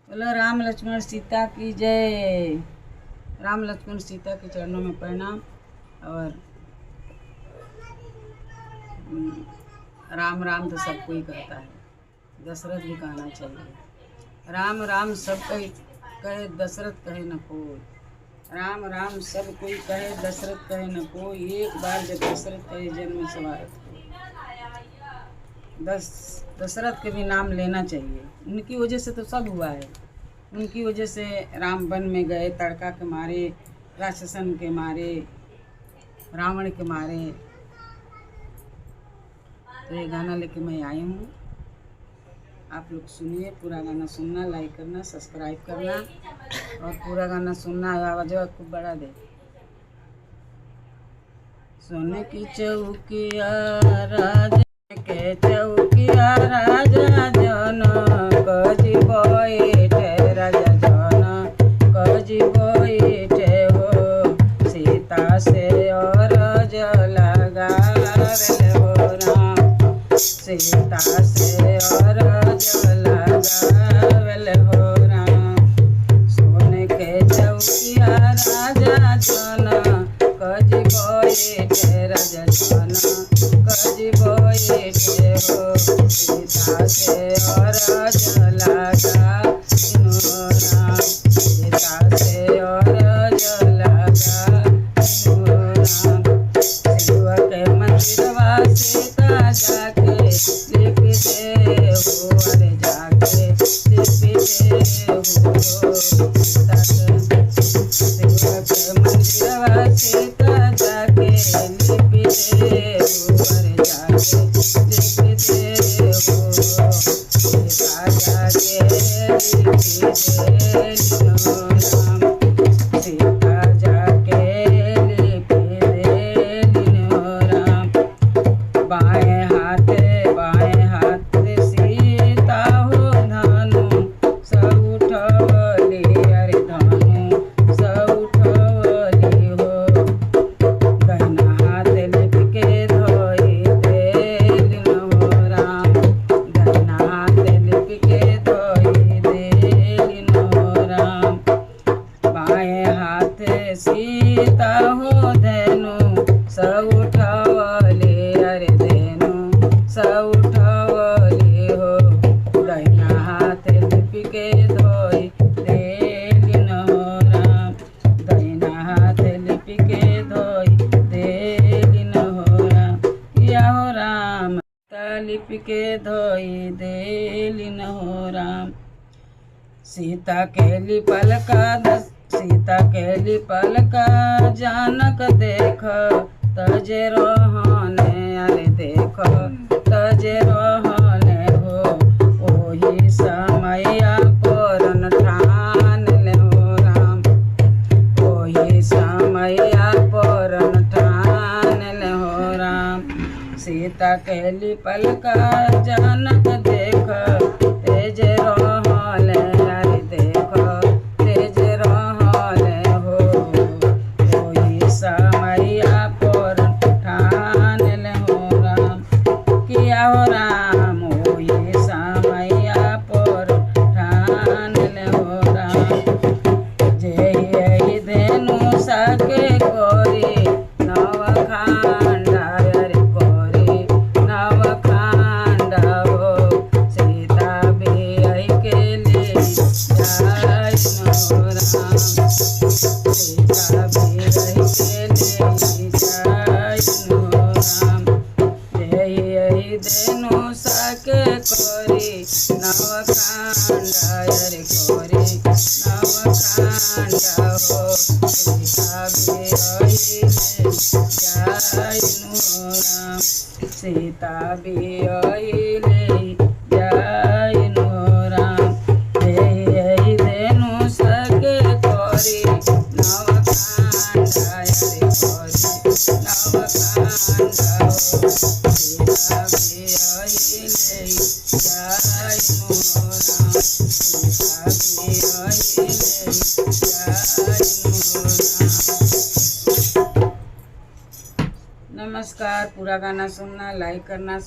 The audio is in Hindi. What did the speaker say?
बोलो राम लक्ष्मण सीता की जय। राम लक्ष्मण सीता के चरणों में प्रणाम। और राम राम तो सब कोई कहता है, दशरथ भी कहना चाहिए। राम राम सब कहे दशरथ कहे न कोई। राम राम सब कोई कहे दशरथ कहे न कोई। एक बार जब दशरथ कहे जन्म सवारथ को। दशरथ के भी नाम लेना चाहिए। उनकी वजह से तो सब हुआ है। उनकी वजह से राम वन में गए, तड़का के मारे, राक्षसन के मारे, रावण के मारे। तो ये गाना लेके मैं आई हूँ, आप लोग सुनिए। पूरा गाना सुनना, लाइक करना, सब्सक्राइब करना और पूरा गाना सुनना। आवाज़ खूब बड़ा दे। सोने की चौकिया राजा के चौकिया राजा जन कजी बैठे, राजा जन कजी बैठे हो। सीता से और लगावेले हो राम, सीता से और लगावेले हो राम। सोने के चौकिया राजा जन कजी बैठे, राजा जन कजी बैठे हो। सीता से और लगावेले हो राम, सीता से और लगावेले हो राम। शिव के मंदिरवा सीता जाके लिप दे हो, अरे जाके लिप दे हो। सीता के शिव के मंदिरवा सीता जाके लिप दे हो, अरे जाके लिप दे हो। सीता जाके लिप दे हो राम, सीता जाके लिप दे हो राम। बाएं हाथ सीता हो धनु सब उठवली, अरे धनु सब उठवली हो। दहिना हाथ लिप के धोई देली हो राम, दहिना हाथ लिप के धोई देली हो राम। बाएं हाथ सीता हो धनु सब उठवली, अरे धेनु सब उठवली हो। दहिना हाथ लिप के धोई देली हो राम, दहिना हाथ लिप के धोई देली हो राम। किया हो राम लिप के धोई देली हो राम। सीता के लिपल का सीता के लिपल का जानक देख तजे रहने, अरे देख तजे रहने हो। ओही समैया परन ठान ले हो राम, ओही समैया परन ठान ले हो राम। सीता के लिपल का जानक देख तेज रहले, अरे देख तेज रहले हो। ओही समैया परन ठान ले हो राम। किया हो राम ओही समैया परन ठान ले हो राम। जय धेनु सके कोरी नवखांडा, अरे कोरी नवखांडा हो। सीता भी के लिए जय हो राम, सीता भी के लिए जय हो राम। जय धेनु सके कोरी नवखांडा, अरे कोरी नवखांडा हो। सीता भी जय हो राम, सीता भी जय हो राम। जय धेनु सके कोरी नवखांडा, अरे कोरी नवखांडा हो। सीता भी जय हो राम, सीता भी जय हो राम। नमस्कार। पूरा गाना सुनना, लाइक करना।